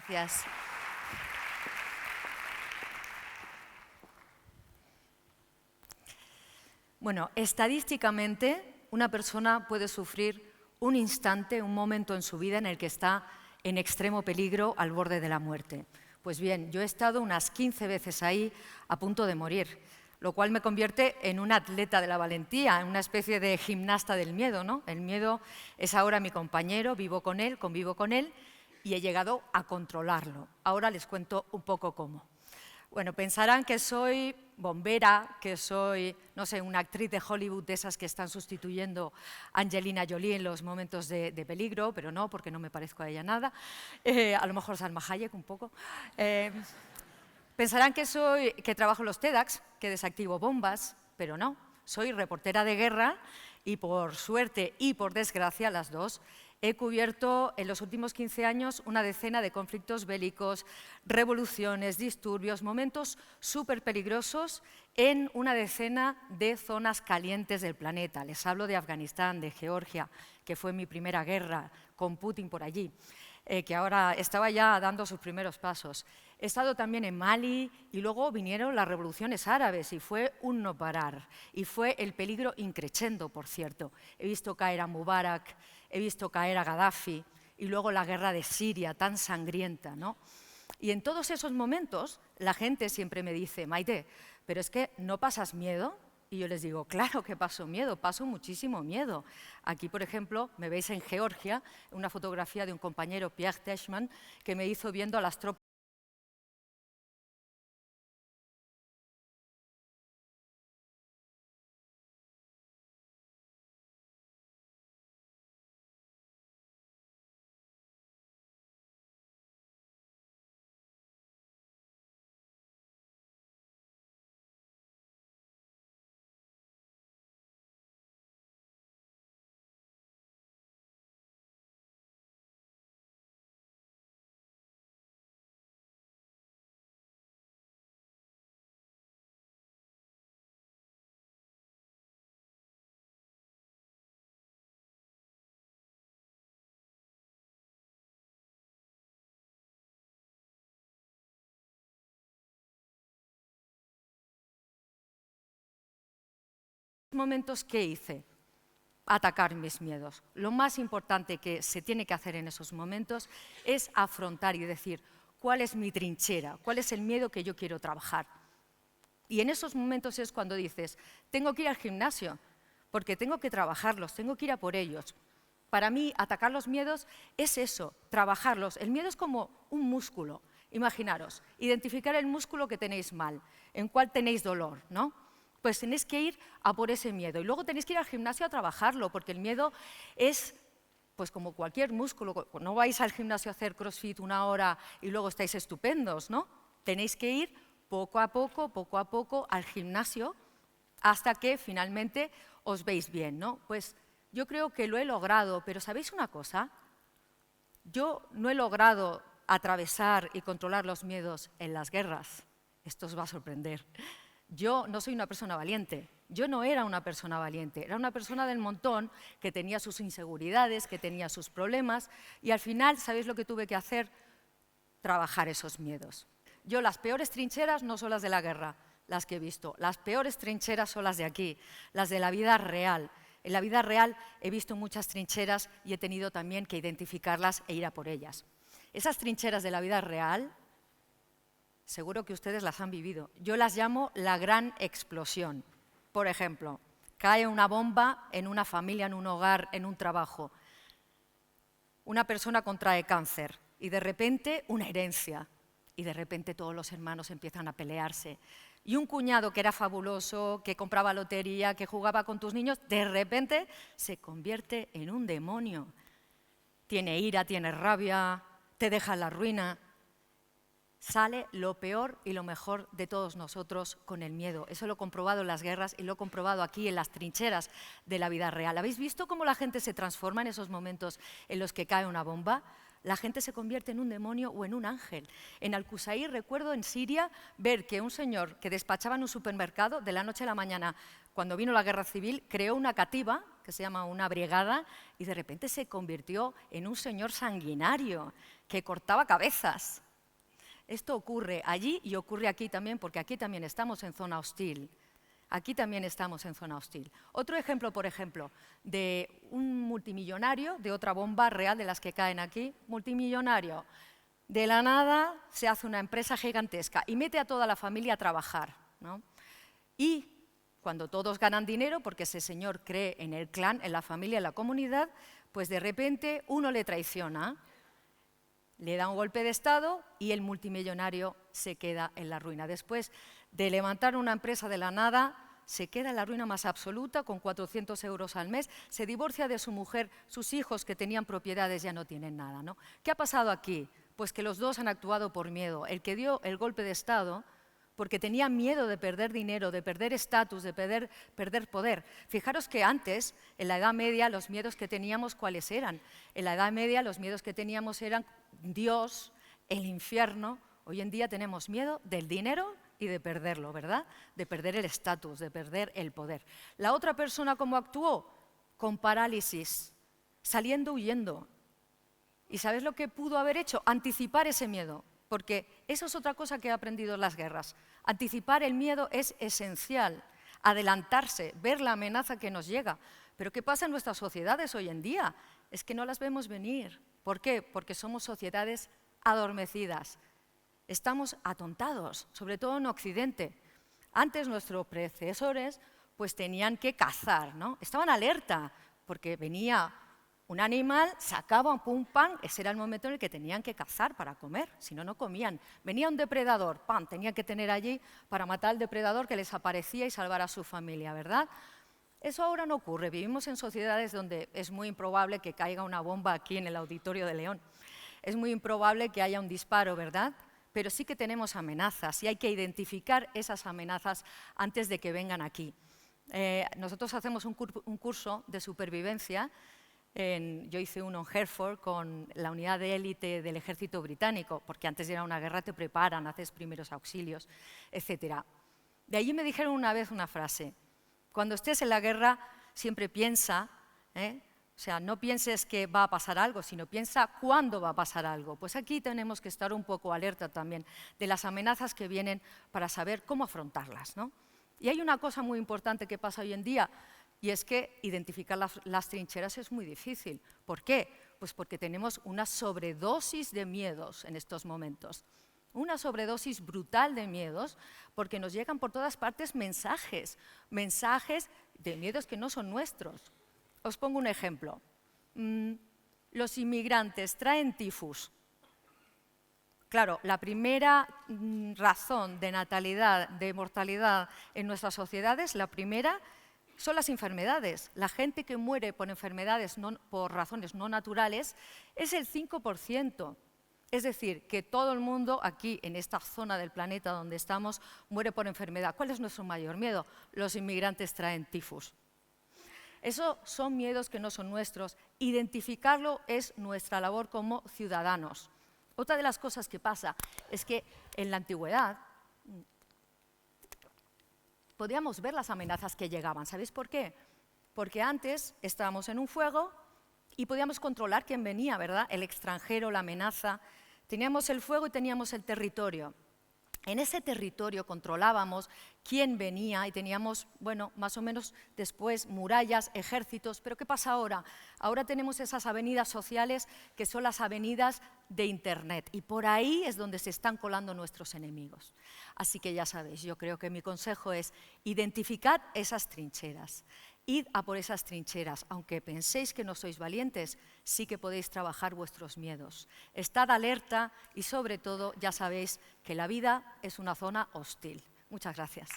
Gracias. Bueno, estadísticamente, una persona puede sufrir un instante, un momento en su vida en el que está en extremo peligro al borde de la muerte. Pues bien, yo he estado unas 15 veces ahí a punto de morir, lo cual me convierte en un atleta de la valentía, en una especie de gimnasta del miedo, ¿no? El miedo es ahora mi compañero, vivo con él, convivo con él y he llegado a controlarlo. Ahora les cuento un poco cómo. Bueno, pensarán que soy bombera, que soy, no sé, una actriz de Hollywood de esas que están sustituyendo a Angelina Jolie en los momentos de peligro, pero no, porque no me parezco a ella nada. A lo mejor Salma Hayek un poco. Pensarán que trabajo en los TEDx, que desactivo bombas, pero no. Soy reportera de guerra y por suerte y por desgracia, las dos, he cubierto en los últimos 15 años una decena de conflictos bélicos, revoluciones, disturbios, momentos súper peligrosos en una decena de zonas calientes del planeta. Les hablo de Afganistán, de Georgia, que fue mi primera guerra con Putin por allí, que ahora estaba ya dando sus primeros pasos. He estado también en Mali y luego vinieron las revoluciones árabes y fue un no parar. Y fue el peligro increchendo, por cierto. He visto caer a Mubarak, he visto caer a Gaddafi y luego la guerra de Siria, tan sangrienta, ¿no? Y en todos esos momentos la gente siempre me dice, Maite, pero es que ¿no pasas miedo? Y yo les digo, claro que paso miedo, paso muchísimo miedo. Aquí, por ejemplo, me veis en Georgia, una fotografía de un compañero, Pierre Teschmann, que me hizo viendo a las tropas momentos, ¿qué hice? Atacar mis miedos. Lo más importante que se tiene que hacer en esos momentos es afrontar y decir cuál es mi trinchera, cuál es el miedo que yo quiero trabajar. Y en esos momentos es cuando dices, tengo que ir al gimnasio, porque tengo que trabajarlos, tengo que ir a por ellos. Para mí, atacar los miedos es eso, trabajarlos. El miedo es como un músculo. Imaginaros, identificar el músculo que tenéis mal, en cuál tenéis dolor, ¿no? Pues tenéis que ir a por ese miedo. Y luego tenéis que ir al gimnasio a trabajarlo, porque el miedo es pues como cualquier músculo. No vais al gimnasio a hacer crossfit una hora y luego estáis estupendos, ¿no? Tenéis que ir poco a poco al gimnasio hasta que finalmente os veis bien, ¿no? Pues yo creo que lo he logrado, pero ¿sabéis una cosa? Yo no he logrado atravesar y controlar los miedos en las guerras. Esto os va a sorprender. Yo no soy una persona valiente. Yo no era una persona valiente. Era una persona del montón que tenía sus inseguridades, que tenía sus problemas y al final, ¿sabéis lo que tuve que hacer? Trabajar esos miedos. Yo las peores trincheras no son las de la guerra, las que he visto. Las peores trincheras son las de aquí, las de la vida real. En la vida real he visto muchas trincheras y he tenido también que identificarlas e ir a por ellas. Esas trincheras de la vida real, seguro que ustedes las han vivido. Yo las llamo la gran explosión. Por ejemplo, cae una bomba en una familia, en un hogar, en un trabajo. Una persona contrae cáncer y de repente una herencia. Y de repente todos los hermanos empiezan a pelearse. Y un cuñado que era fabuloso, que compraba lotería, que jugaba con tus niños, de repente se convierte en un demonio. Tiene ira, tiene rabia, te deja en la ruina. Sale lo peor y lo mejor de todos nosotros con el miedo. Eso lo he comprobado en las guerras y lo he comprobado aquí en las trincheras de la vida real. ¿Habéis visto cómo la gente se transforma en esos momentos en los que cae una bomba? La gente se convierte en un demonio o en un ángel. En Al-Qusayr recuerdo en Siria ver que un señor que despachaba en un supermercado de la noche a la mañana, cuando vino la guerra civil, creó una cativa que se llama una brigada, y de repente se convirtió en un señor sanguinario que cortaba cabezas. Esto ocurre allí y ocurre aquí también, porque aquí también estamos en zona hostil. Aquí también estamos en zona hostil. Otro ejemplo, por ejemplo, de un multimillonario, de otra bomba real de las que caen aquí, multimillonario. De la nada se hace una empresa gigantesca y mete a toda la familia a trabajar, ¿no? Y cuando todos ganan dinero, porque ese señor cree en el clan, en la familia, en la comunidad, pues de repente uno le traiciona, le da un golpe de Estado y el multimillonario se queda en la ruina. Después de levantar una empresa de la nada, se queda en la ruina más absoluta, con 400 euros al mes, se divorcia de su mujer, sus hijos que tenían propiedades ya no tienen nada, ¿no? ¿Qué ha pasado aquí? Pues que los dos han actuado por miedo. El que dio el golpe de Estado, porque tenía miedo de perder dinero, de perder estatus, de perder poder. Fijaros que antes, en la Edad Media, los miedos que teníamos, ¿cuáles eran? En la Edad Media los miedos que teníamos eran Dios, el infierno. Hoy en día tenemos miedo del dinero y de perderlo, ¿verdad? De perder el estatus, de perder el poder. La otra persona, ¿cómo actuó? Con parálisis, saliendo huyendo. ¿Y sabes lo que pudo haber hecho? Anticipar ese miedo. Porque eso es otra cosa que he aprendido en las guerras. Anticipar el miedo es esencial, adelantarse, ver la amenaza que nos llega. Pero ¿qué pasa en nuestras sociedades hoy en día? Es que no las vemos venir. ¿Por qué? Porque somos sociedades adormecidas. Estamos atontados, sobre todo en Occidente. Antes nuestros predecesores pues tenían que cazar, ¿no? Estaban alerta porque venía un animal, sacaban pum, pam, ese era el momento en el que tenían que cazar para comer, si no, no comían. Venía un depredador, pam, tenían que tener allí para matar al depredador que les aparecía y salvar a su familia, ¿verdad? Eso ahora no ocurre, vivimos en sociedades donde es muy improbable que caiga una bomba aquí en el Auditorio de León. Es muy improbable que haya un disparo, ¿verdad? Pero sí que tenemos amenazas y hay que identificar esas amenazas antes de que vengan aquí. Nosotros hacemos un curso de supervivencia. Yo hice uno en Hereford con la unidad de élite del ejército británico, porque antes de ir a una guerra te preparan, haces primeros auxilios, etc. De allí me dijeron una vez una frase: cuando estés en la guerra siempre piensa, o sea, no pienses que va a pasar algo, sino piensa cuándo va a pasar algo. Pues aquí tenemos que estar un poco alerta también de las amenazas que vienen para saber cómo afrontarlas, ¿no? Y hay una cosa muy importante que pasa hoy en día, y es que identificar las trincheras es muy difícil. ¿Por qué? Pues porque tenemos una sobredosis de miedos en estos momentos. Una sobredosis brutal de miedos, porque nos llegan por todas partes mensajes de miedos que no son nuestros. Os pongo un ejemplo. Los inmigrantes traen tifus. Claro, la primera razón de natalidad, de mortalidad en nuestras sociedades, la primera, son las enfermedades. La gente que muere por enfermedades, por razones no naturales, es el 5%. Es decir, que todo el mundo aquí, en esta zona del planeta donde estamos, muere por enfermedad. ¿Cuál es nuestro mayor miedo? Los inmigrantes traen tifus. Esos son miedos que no son nuestros. Identificarlo es nuestra labor como ciudadanos. Otra de las cosas que pasa es que en la antigüedad podíamos ver las amenazas que llegaban. ¿Sabéis por qué? Porque antes estábamos en un fuego y podíamos controlar quién venía, ¿verdad? El extranjero, la amenaza. Teníamos el fuego y teníamos el territorio. En ese territorio controlábamos quién venía y teníamos, bueno, más o menos después murallas, ejércitos. ¿Pero qué pasa ahora? Ahora tenemos esas avenidas sociales que son las avenidas de Internet y por ahí es donde se están colando nuestros enemigos. Así que ya sabéis, yo creo que mi consejo es identificad esas trincheras. Id a por esas trincheras, aunque penséis que no sois valientes, sí que podéis trabajar vuestros miedos. Estad alerta y sobre todo ya sabéis que la vida es una zona hostil. Muchas gracias.